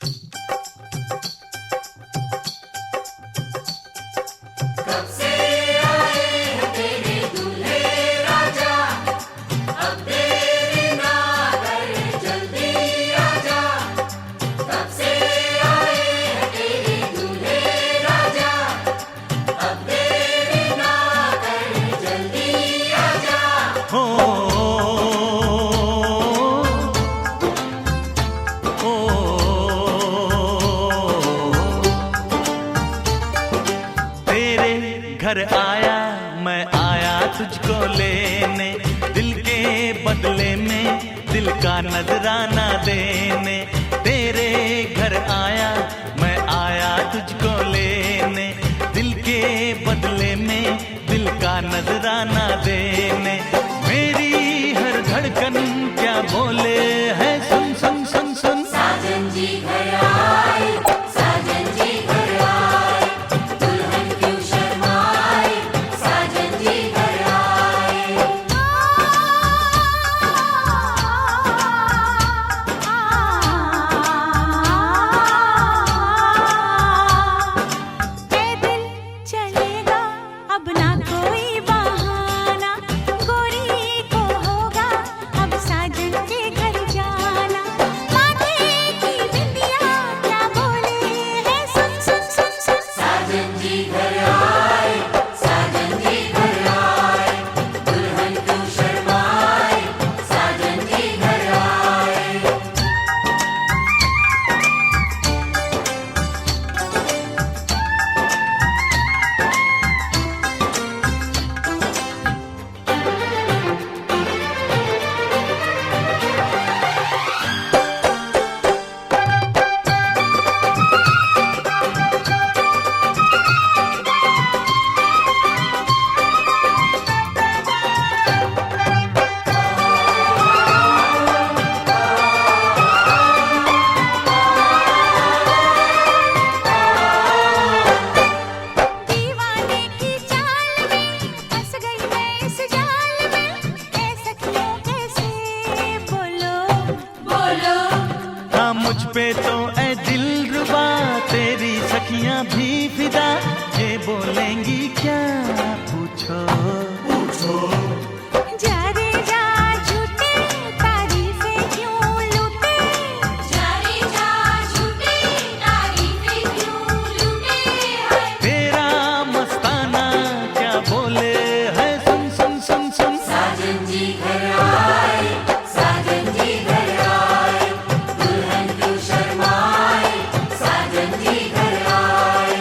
कब से आए हैं तेरे दूल्हे राजा, अब देरी ना कर जल्दी आजा। कब से आए हैं तेरे दूल्हे राजा, अब देरी ना कर जल्दी आजा। हो ओ तेरे घर आया मैं आया तुझको लेने, दिल के बदले में दिल का नजराना देने। तेरे घर आया मैं आया तुझको लेने, दिल के बदले में दिल का नजराना देने। मेरी हर धड़कन क्या बोले है, सुन सुन सुन सुन। साजन जी घर आए, साजन जी घर आए, दुल्हन क्यों शर्माए, साजन जी घर आए। ए दिल चलेगा अब ना कोई बहाना, गोरी को होगा अब साजन के घर जाना। माथे की बिंदिया क्या बोले है, सुन सुन सुन सुन। साजन जी घर आए, साजन जी घर आए, दुल्हन क्यों शर्माए, साजन जी घर आए। दीवाने की चाल में फंस गई मैं इस जाल में, ए सखियों कैसे बोलो बोलो हाँ मुझ पे तो ऐ दिलरुबा तेरी सखियां भी फिदा, ये बोलेंगी क्या पूछो। जा रे जा झूठे तारीफें क्यों लूटे, जा रे जा झूठे तारीफें क्यों लूटे हैं। तेरा मस्ताना क्या बोले है, सुन सुन सुन सुन। साजन जी घर आए, साजन जी घर आए, दुल्हन क्यों शर्माए, साजन जी घर आए।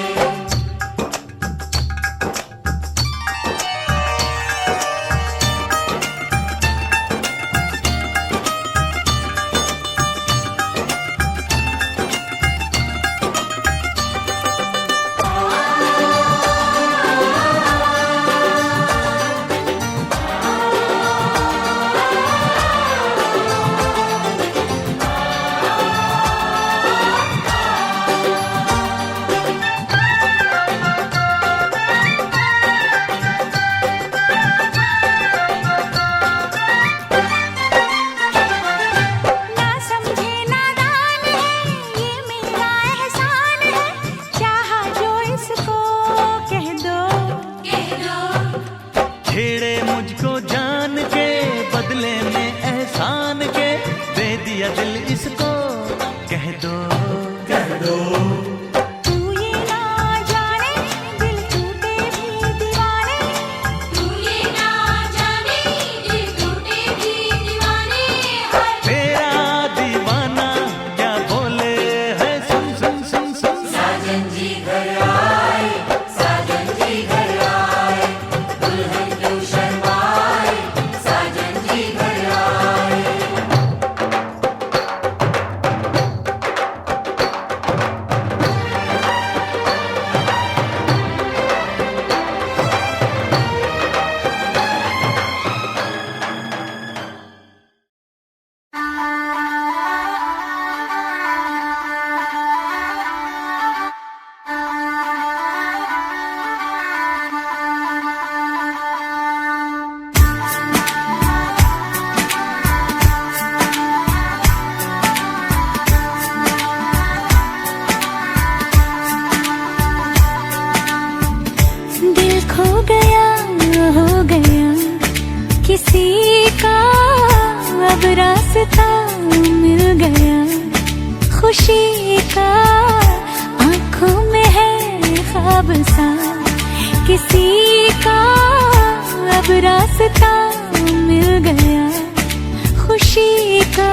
ना समझे नादान है ये मेरा एहसान है, चाहा जो इसको कह दो। कह दो छेड़े मुझको जान के बदले में एहसान के, दे दिया दिल इसको कह दो। तू ये ना जाने दिल टूटे भी दीवाने, तू ये ना जाने दिल टूटे भी दीवाने हैं। तेरा दीवाना क्या बोले है, सुन सुन सुन सुन। साजन जी घर आए, साजन जी घर आए, दुल्हन क्यों शर्माए, साजन जी घर आए। अब रास्ता मिल गया खुशी का, आंखों में है ख्वाब सा किसी का, अब रास्ता मिल गया खुशी का,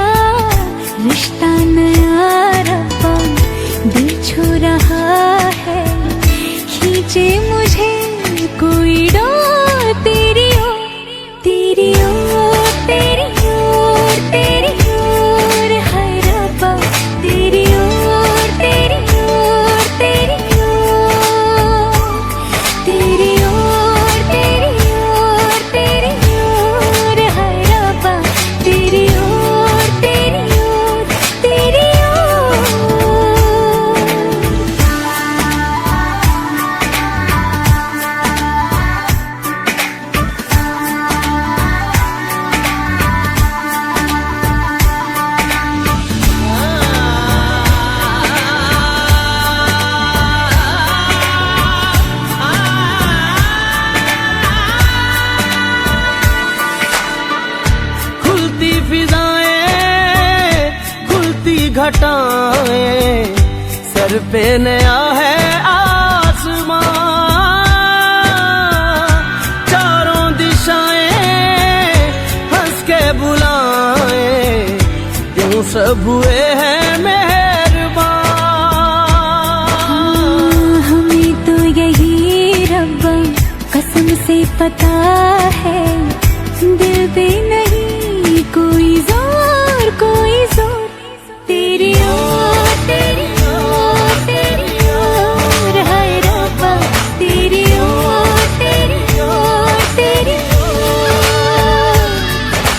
रिश्ता नया रब्बा दिल छू रहा है, खींचे मुझे कोई डोर तेरी ओर, तेरी ओर, तेरी ओर, तेरी ओर, हाय रब्बा तेरी ओर, तेरी ओर, तेरी ओर, तेरी ओर, तेरी ओर, तेरी ओर, हाय रब्बा तेरी ओर, तेरी ओर, तेरी ओर। खुलती फिजाएं, खुलती घटाएं, सर पे नया है आसमां, चारों दिशाएं हंस के बुलाएं, यूं सब हुए हैं मेहरबान। हमें तो यही रब्बा कसम से पता है, दिल पे नहीं कोई जोर, कोई जोर, तेरी ओर, तेरी ओर, तेरी ओर, हाय रब्बा तेरी ओर, तेरी ओर, तेरी ओर,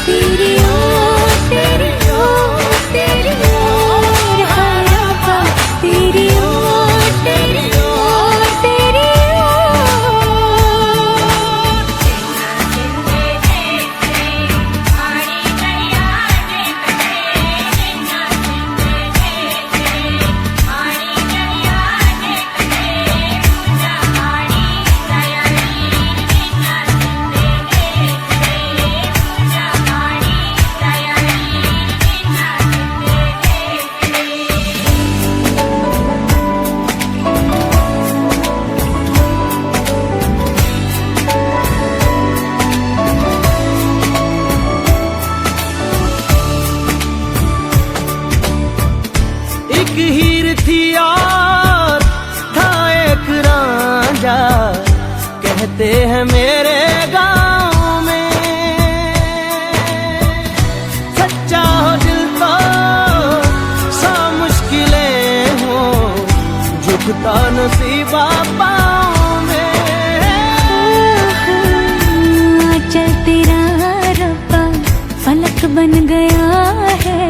तेरी ओर, तेरी ओर, तेरी ओर, हाय रब्बा तेरी ओर, तेरी ओर, तेरी ओर। एक हीर थी और था एक रांझा, कहते हैं मेरे गांव में, सच्चा हो दिल तो सा मुश्किलें हो, झुकता नसीबा पाँव में। चल तेरा रब्बा फलक बन गया है,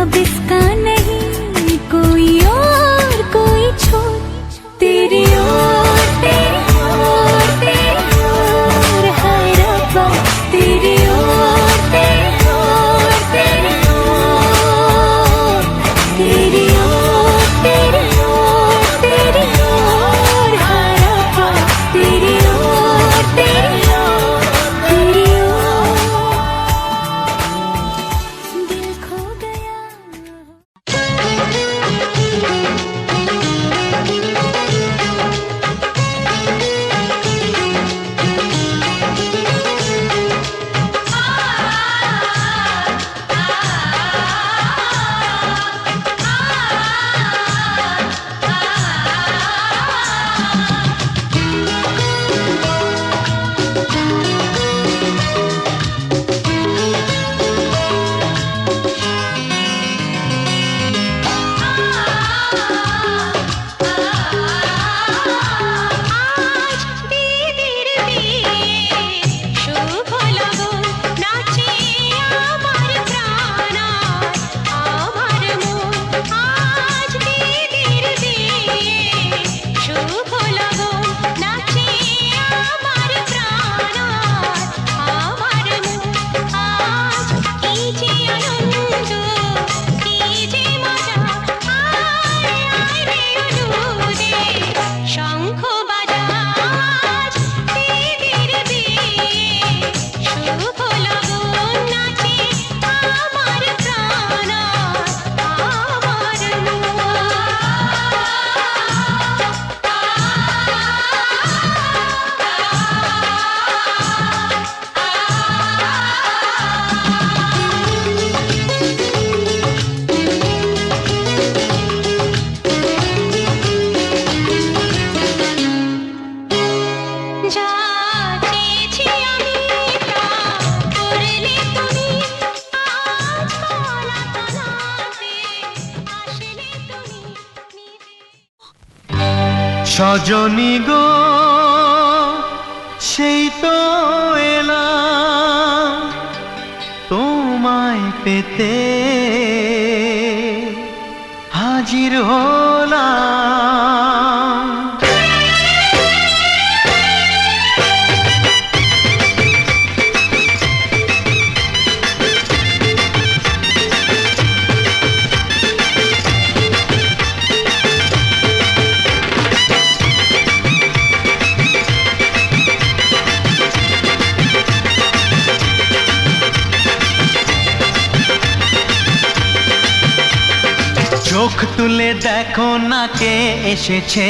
अब इसका नहीं कोई और, कोई छोर, तेरी ओर, तेरी ओर, तेरी ओर, हाय रब्बा तेरी ओर, तेरी ओर, तेरी ओर, तेरी ओर, तेरी ओर, तेरी ओर, हाय रब्बा तेरी ओर, तेरी ओर, तेरी ओर। সজনী গো সেই তো এলাম তোমায় পেতে হাজির হলাম। চোখ তুলে দেখো না কে এসেছে,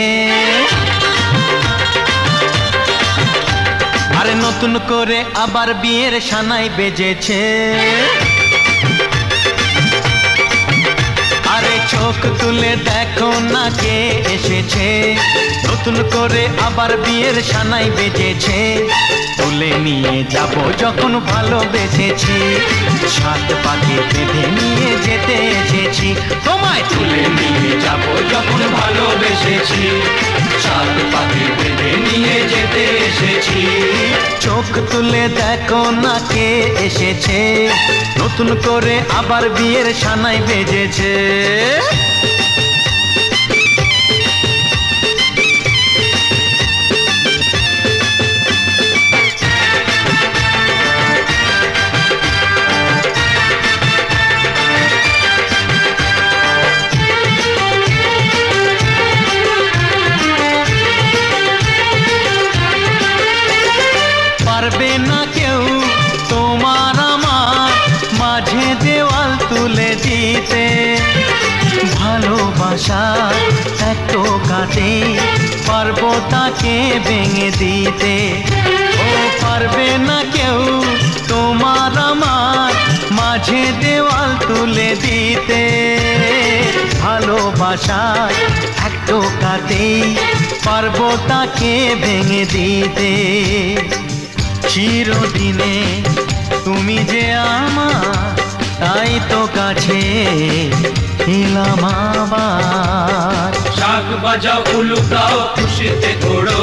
আরে নতুন করে আবার বিয়ের সানাই বেজেছে। আরে চোখ তুলে দেখো না কে এসেছে, নতুন করে আবার বিয়ের সানাই বেজেছে। তুলে নিয়ে যাব যখন ভালোবেসেছি, সাত পাকে বেঁধে নিয়ে যেতে এসেছি। তোমায় তুলে নিয়ে যাব যখন ভালোবেসেছি, সাত পাকে বেঁধে নিয়ে যেতে এসেছি। চোখ তুলে দেখো না কে এসেছে, নতুন করে আবার বিয়ের সানাই বেজেছে। পারবে না কেউ তোমার আমার মাঝে দেওয়াল তুলে দিতে, ভালোবাসা এত কাটে পারবো তাকে ভেঙে দিতে। ও পারবে না কেউ তোমার আমার মাঝে দেওয়াল তুলে দিতে, ভালোবাসা এত কাটে পারবো তাকে ভেঙে দিতে। চিরদিনে তুমি যে আমার, তাই তো কাছে এলাম আবার। শাক বাজাও উলুকাও খুশিতে ঘোড়ো,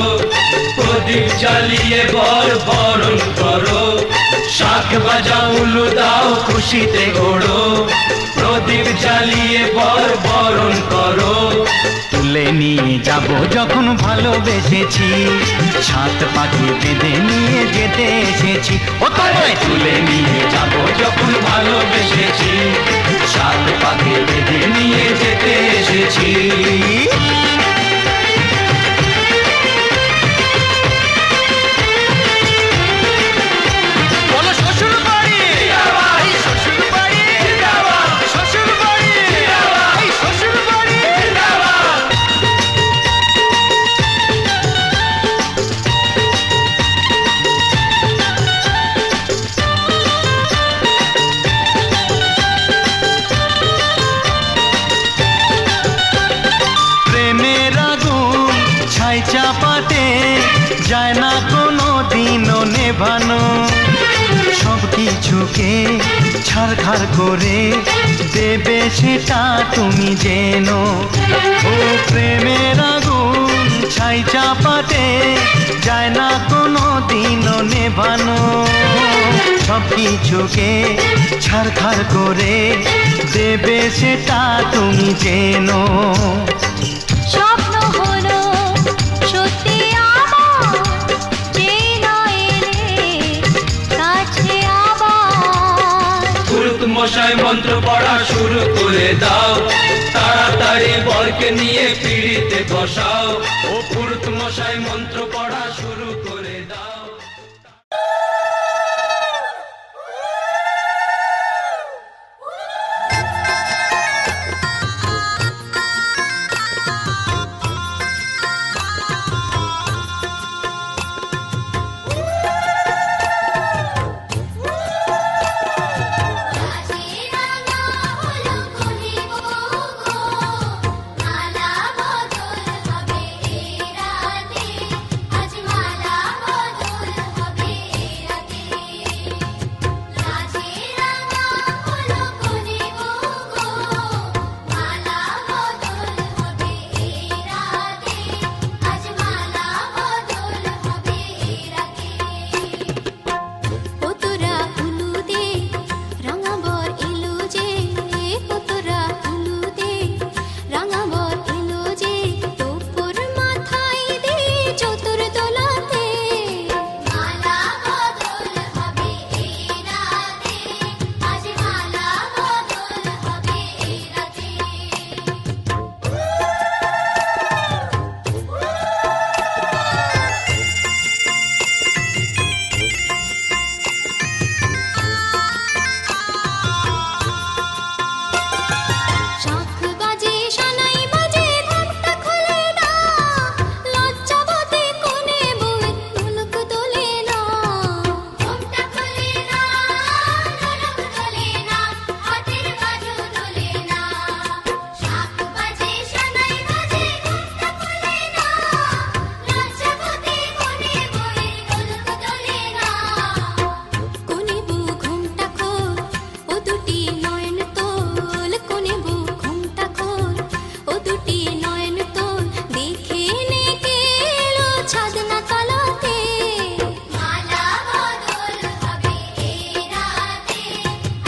প্রদীপ জ্বালিয়ে বরণ করো। শাক বাজাও উলু দাও খুশিতে ঘোড়ো, প্রদীপ জ্বালিয়ে বরণ করো। তুলে নিয়ে যাব যখন ভালোবেসেছি, সাত পাখি বেঁধে নিয়ে যেতে এসেছি। ও তোমায় তুলে নিয়ে যাব যখন ভালোবেসেছি, সাত পাকে বেঁধে নিয়ে যেতে এসেছি। বলো শ্বশুর বাড়ি, এই শ্বশুর বাড়ি, শ্বশুর বাড়ি, এই শ্বশুর বাড়ি। প্রেমের আগুন ছাই চাপাতে যায় না কোনো দিনও নেভানো, সব কিছুকে ছারখার করে দেবে সেটা তুমি জেনো। ও প্রেমের আগুন ছাই চাপাতে যায় না কোনো দিনও নেভানো, সব কিছুকে ছারখার করে দেবে সেটা তুমি জেনো। স্বপ্ন হলো সত্যি আমার, যেই না এলে কাছে আবার। পুরুত মশাই মন্ত্র পড়া শুরু করে দাও, তাড়াতাড়ি বরকে নিয়ে পিড়িতে বসাও। ও পুরুত মশাই মন্ত্র পড়া শুরু করে দাও। রাঙা হলো কহিব গো, মালা বদল হবে এই রাতে, আজ মালা বদল দুটি নয়ন তোর দেখে নে কেলো ছাদনা তলাতে মালা বদল হবে এই রাতে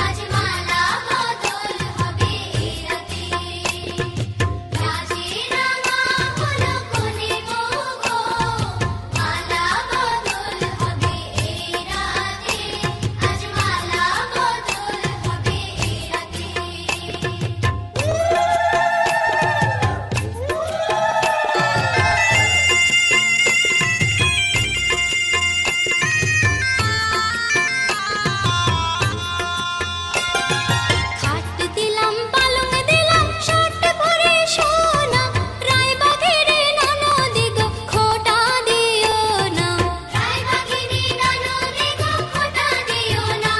আজ মালা বদল হবে এই রাতে রাজে রাঙা হলো কোনে গো মালা বদল হবে এই রাতে আজ মালা বদল হবে এই রাতে খাট দিলাম পালং দিলাম শর্ট ভরে সোনা রায়বাগিনী ননদি গো খোটা দিও না রায়বাগিনী ননদি গো খোটা দিও না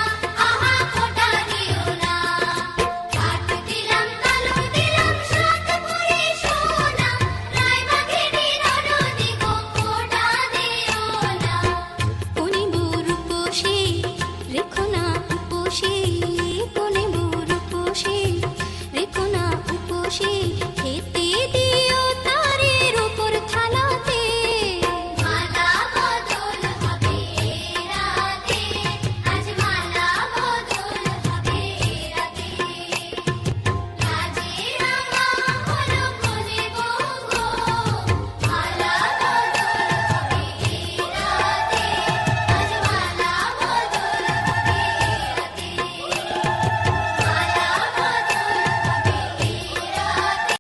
আহা খোটা দিও না খাট দিলাম পালং দিলাম শর্ট ভরে সোনা রায়বাগিনী ননদি গো খোটা দিও না কোনি বুরু পোষে রেখো না উপোষে কোনে বুরু পোষে রেখো না উপোষে খেতে দিও তারের উপর থালাতে মালা বদল হবে এই রাতে আজ মালা বদল হবে এই রাতে রাজে রাঙা হলো কোনে গো মালা বদল হবে এই রাতে আজ মালা বদল হবে এই রাতে মালা বদল হবে এই রাতে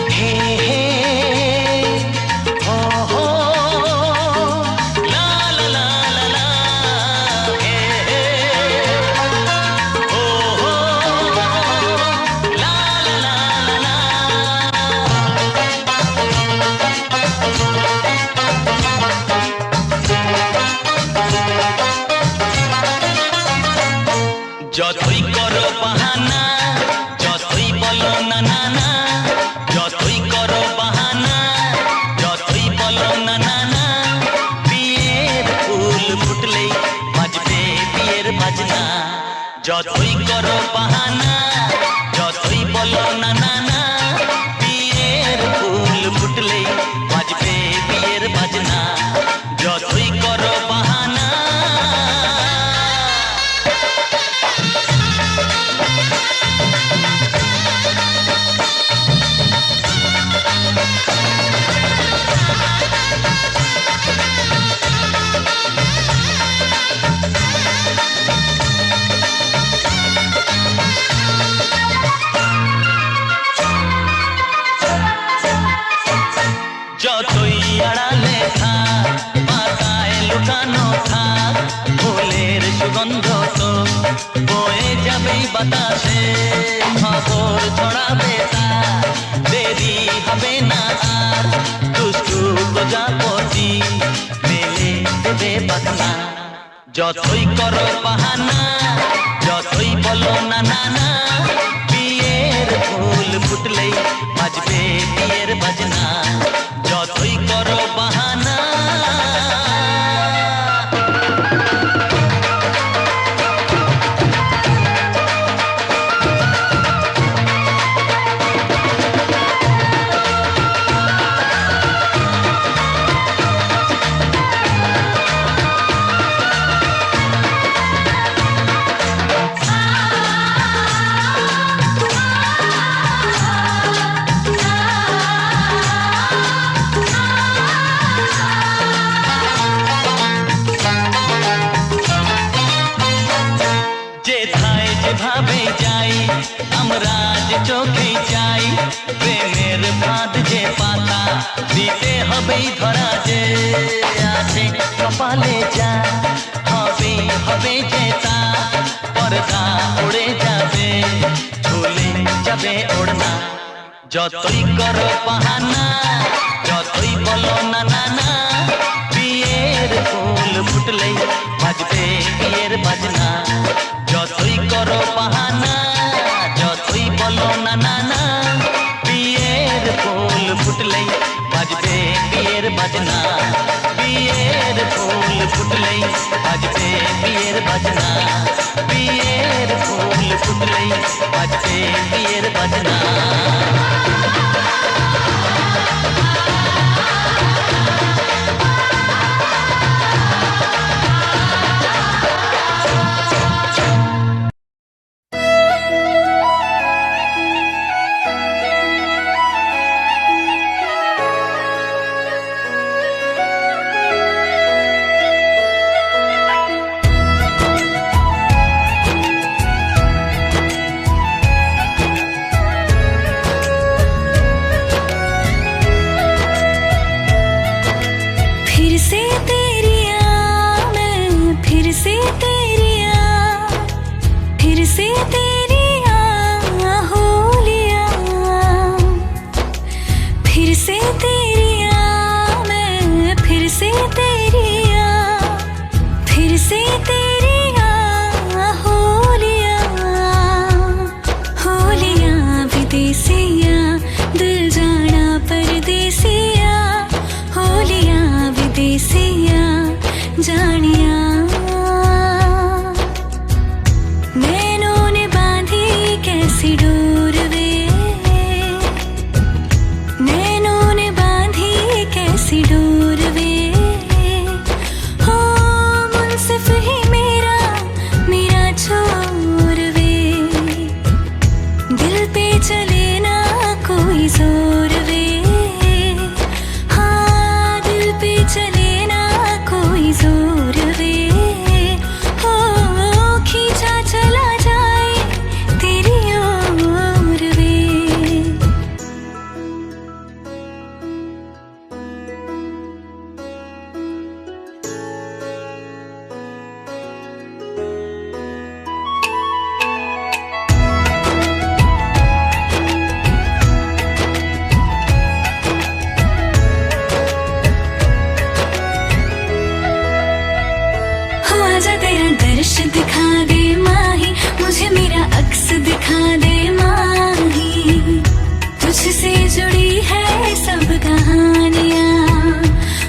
হে হে ও হো লা লা লা লা লা হে হে ও হো লা লা লা লা লা যতই করো বাহানা যতই বলো না না না যতই করো বাহানা যতই বলো না না না বিয়ের ফুল ফুটলেই বাজবে বিয়ের বাজনা যতই করো বাহানা যতই বলো না না না বিয়ের ফুল ফুটলেই বাজবে বিয়ের বাজনা যতই করো বাহানা যতই আড়ালে থাক পাতায় লুকানো থাক ফুলের সুগন্ধ তো বয়ে যাবেই বাতাসে খবর ছড়াবে তার দেরি হবে না আর দুষ্টু প্রজাপতি মেলে দেবে বাসনা যতই করো বাহানা যতই বলো না না না বিয়ের ফুল ফুটলেই বাজবে বিয়ের বাজনা যতই করো বাহানা যেথায় যেভাবে যাই আমরা যে চোখে যাই প্রেমের ফাঁদ যে পাতা দিতে হবেই ধরা যে আছে কপালে যা হবে হবে যে তা পর্দা উড়ে যাবে ঝুলে যাবে ওড়না যতই করো বাহানা যতই বলো না না না বিয়ের ফুল ফুটলেই বাজবে বিয়ের বাজনা যতই করো বাহানা যতই বলো না না না বিয়ের ফুল ফুটলেই বাজবে বিয়ের বাজনা বিয়ের ফুল ফুটলেই বাজবে বিয়ের বাজনা বিয়ের ফুল से तेरी होलियां, फिर से तेरी मैं फिर से तेरी फिर से तेरी होलियां, होलियां विदेसिया दिल जाना परदेसिया, होलियां विदेसिया जानिया। नैनों ने बांधी कैसी डोर वे, नैनों ने बांधी कैसी डोर वे, हो मुंसिफ ही मेरा मेरा छोर वे, दिल पे चले ना कोई जोर वे, हाँ दिल पे चले ना कोई जोर वे, हो खींचा चला जाए तेरी ओर वे। हो आजा तेरा दर्श दिखा दे माही, मुझे मेरा अक्स दिखा दे माही, तुझसे जुड़ी है सब कहानियाँ।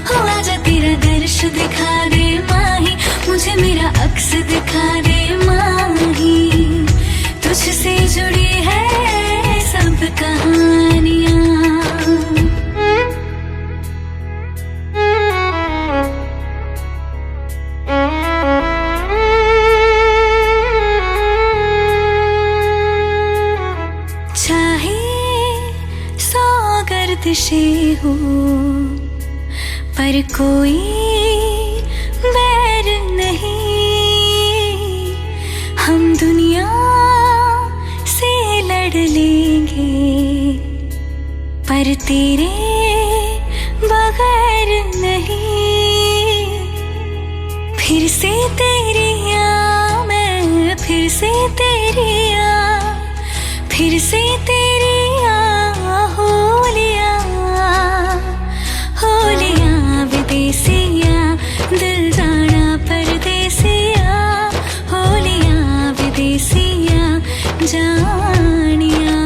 हो आजा तेरा दर्श दिखा दे माही, मुझे मेरा अक्स दिखा दे माही, तुझसे जुड़ी है सब कहानियाँ। चाहे सौ गर्दिशें हो पर कोई बैर नहीं, हम दुनिया से लड़ लेंगे पर तेरे बगैर नहीं। फिर से तेरी मैं फिर से तेरी फिर से तेरी होलियां, होलियां विदेसिया दिल जाना परदेसिया, होलियां विदेसिया जानिया।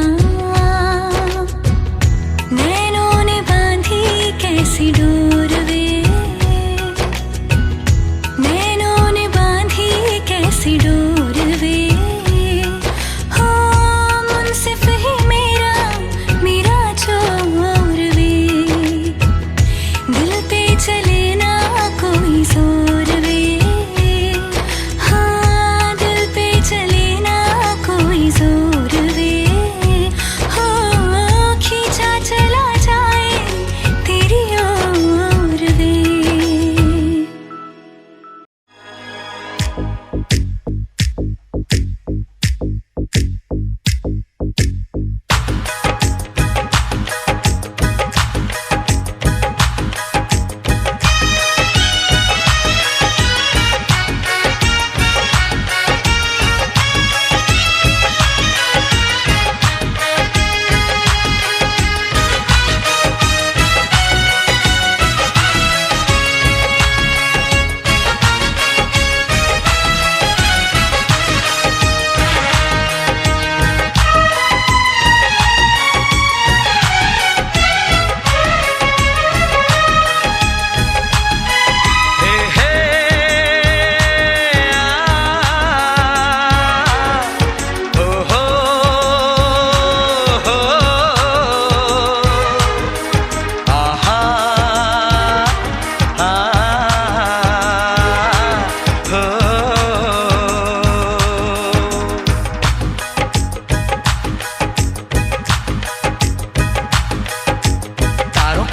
नैनों ने बांधी कैसी डोर वे, नैनों ने बांधी कैसी डोर वे, हो मुंसिफ ही मेरा मेरा छोर वे, दिल पे चले ना कोई जोर वे, हाँ दिल पे चले ना कोई जोर वे, हो खींचा चला जाए तेरी ओर वे।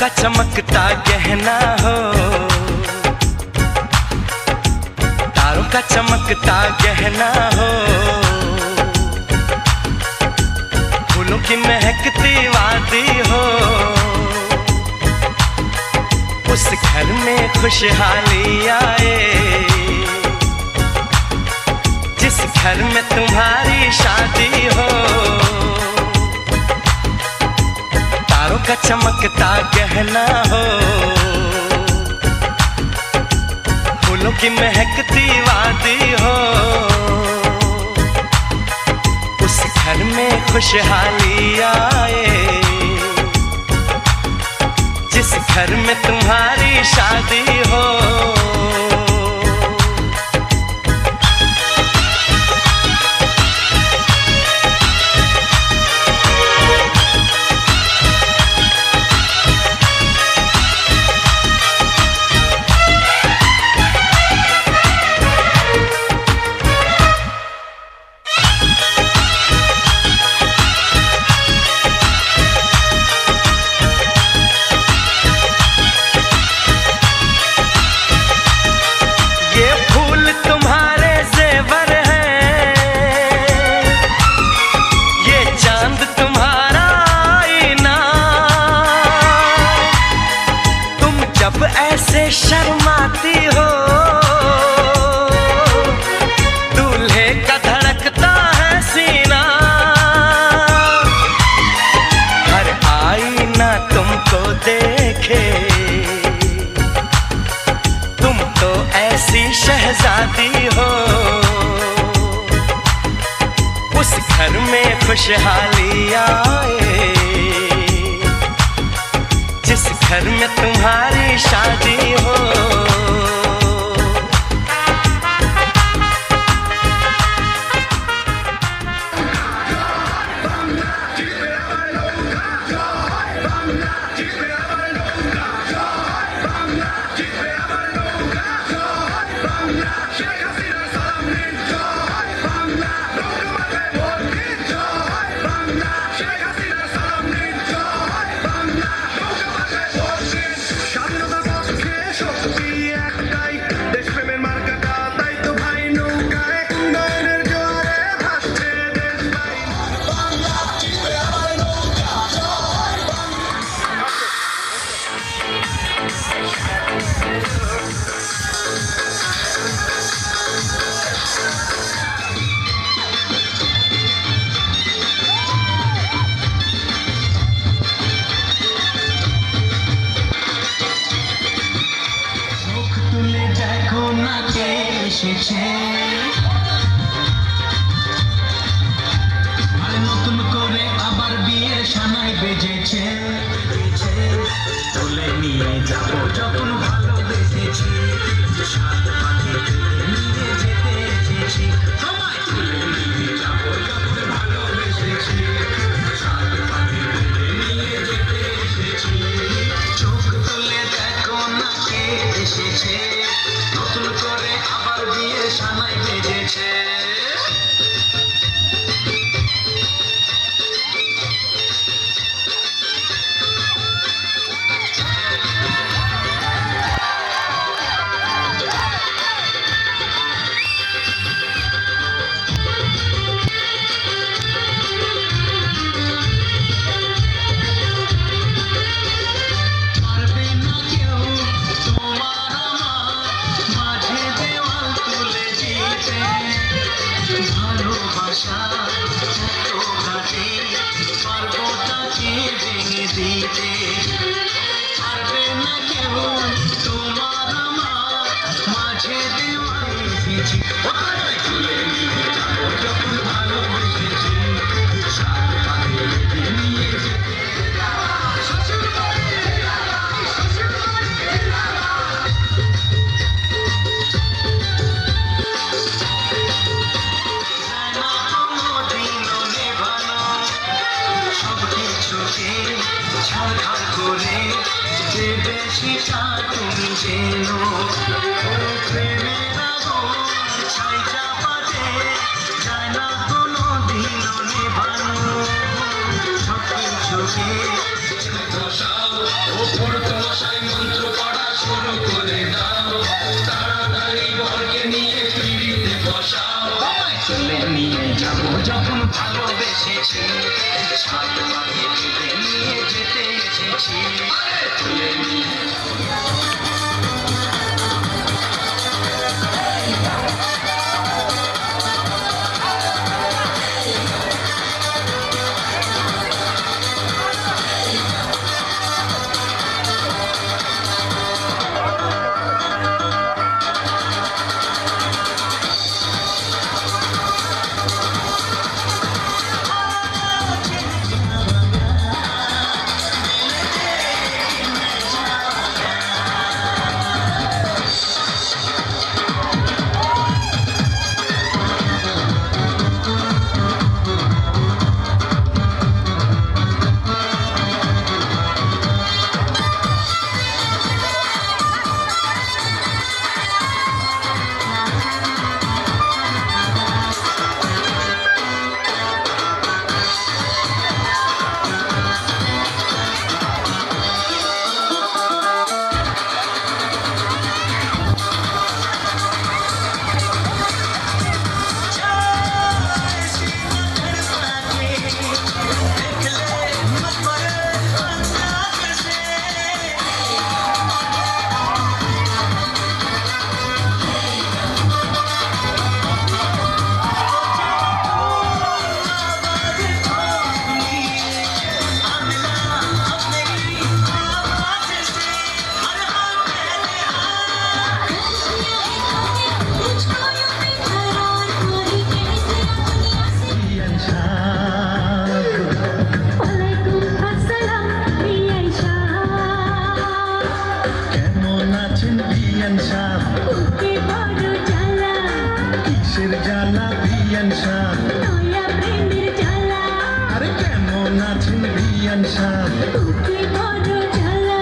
का चमकता गहना हो, तारों का चमकता गहना हो, फूलों की महकती वादी हो, उस घर में खुशहाली आए जिस घर में तुम्हारी शादी हो, तारों का चमकता गहना हो, फूलों की महकती वादी हो, उस घर में खुशहाली आए, जिस घर में तुम्हारी शादी हो। ऐसे शर्माती हो, दूल्हे का धड़कता है सीना, हर आईना तुमको देखे, तुम तो ऐसी शहजादी हो, उस घर में खुशहाली आए, जिस घर में तुम्हारी शादी हो। নতুন করে আবার বিয়ের সানাই বেজেছে, তুলে নিয়ে যাবো যখন ভালোবেসেছি, সাত পাখি নিয়ে যেতে এসেছি, তুলে নিয়ে যাবো যখন ভালোবেসেছি, সাত পাখি নিয়ে যেতে এসেছি, চোখ তুলে দেখো না কে এসেছে, নতুন করে আবার বিয়ের সানাই বেজেছে। যখন ভালোবেসেছি সাত পাখি নিয়ে যেতে এসেছি তুলে নিয়ে বিয়ান সাহ তোকে বড় জ্বালা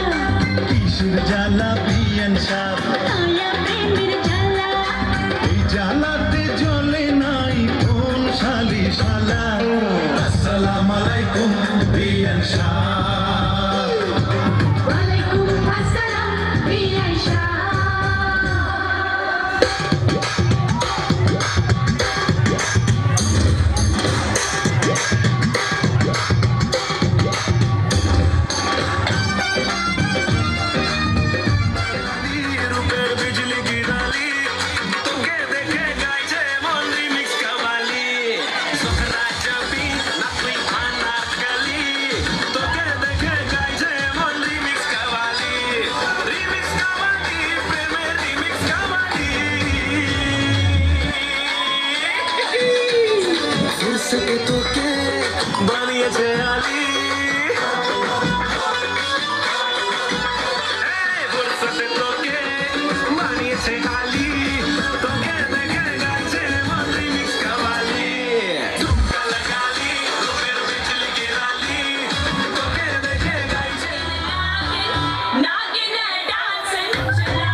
কিসের জ্বালা বিয়ান সাহ মায়া প্রেমের জ্বালা এই জ্বালাতে জ্বলে নাই কোন শালি শালা আসসালামু আলাইকুম বিয়ান সাহ ওয়ালাইকুম আসসালাম বিয়ান শাহ রূপের বিজলি গিরালি তোকে দেখে গাইছে মন রিমিক্স কাওয়ালি সোহরা জবি নাকলি খানা গলি তোকে দেখে গাইছে মন রিমিক্স কাওয়ালি প্রেমের রিমিক্স কাওয়ালি ফুরসতে তোকে বানিয়েছে আলী ফুরসতে তোকে বানিয়েছে আলী তোকে দেখে গাইছে মন রিমিক্স কাওয়ালি ঝুমকা লাগালি রূপের বিজলি গিরালি তোকে দেখে গাইছে नागिन डांस चला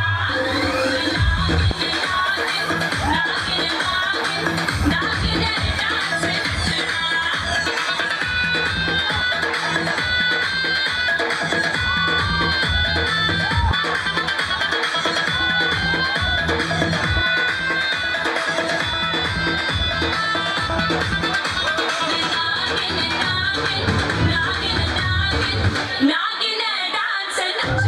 नागिन डांस चला नागिन डांस चला नागिन डांस चला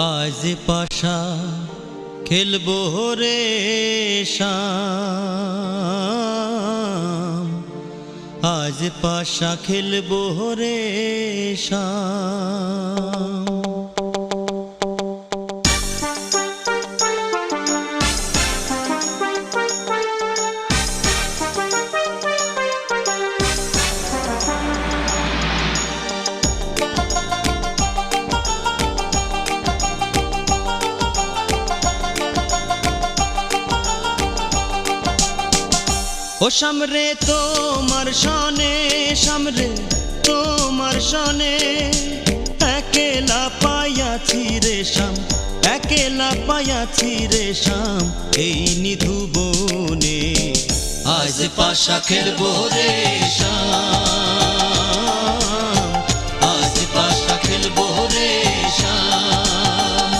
আজ পাশা খেলবো রে শাম আজ পাশা খেলবো রে শাম ও সামরে তোমার সনে সামরে তোমার সনে একেলা পায়াছি রে শাম একেলা পায়াছি রে শাম এই নিধু বনে আজ পাশা খেলবো রে শাম আজ পাশা খেলবো রে শাম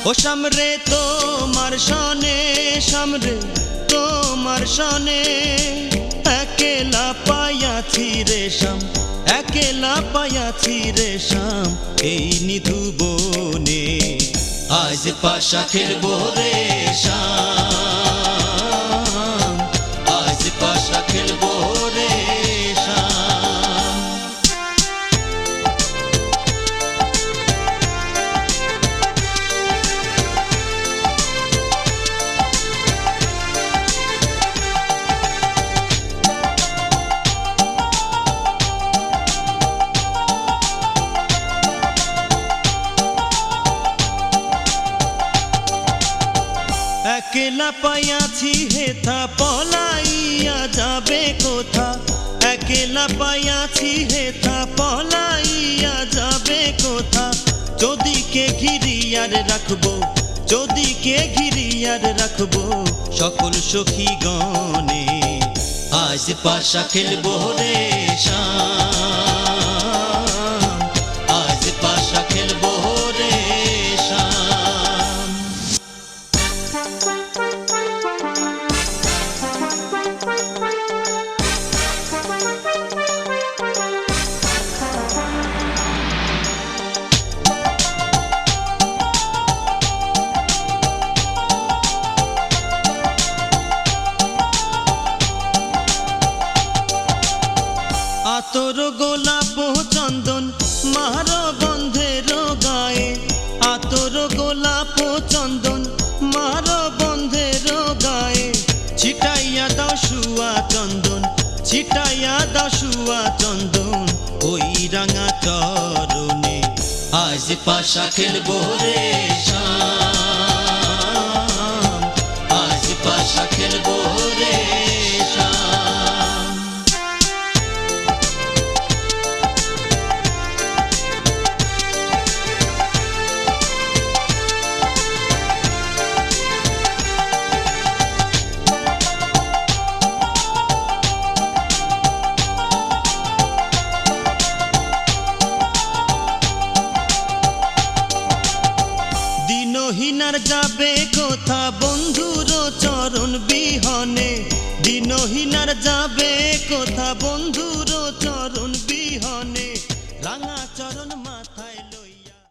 ও সামরে তোমার সনে সামরে তোমার সনে একেলা পায়াছি রে শাম একেলা পায়াছি রে শাম এই নিধু বনে আজ পাশা খেলবো রে শাম আজ পাশা খেলবো রে শাম একলা পাইয়াছি হেথা পলাইয়া যাবে কোথা, একলা পাইয়াছি হেথা পলাইয়া যাবে কোথা। যদিকে ঘিরিয়ার রাখবো, যদিকে ঘিরিয়ার রাখবো সকল সখী গণে, আজ পাশা খেলবো রে শাম, আজ পাশা খেলবো রে শাম। আতর গোলাপ চন্দন মার বন্ধের গায়ে, আতর গোলাপ চন্দন মার বন্ধের গায়ে। ছিটাইয়া দাও শুয়া চন্দন, ছিটাইয়া দাও শুয়া চন্দন ওই রাঙা চরণে, আজ পাশা খেলবো রে শাম, আজ পাশা খেলবো রে শাম। দিনহীনার যাবে কোথা বন্ধুর চরণ বিহনে, দিনহীনার যাবে কোথা বন্ধু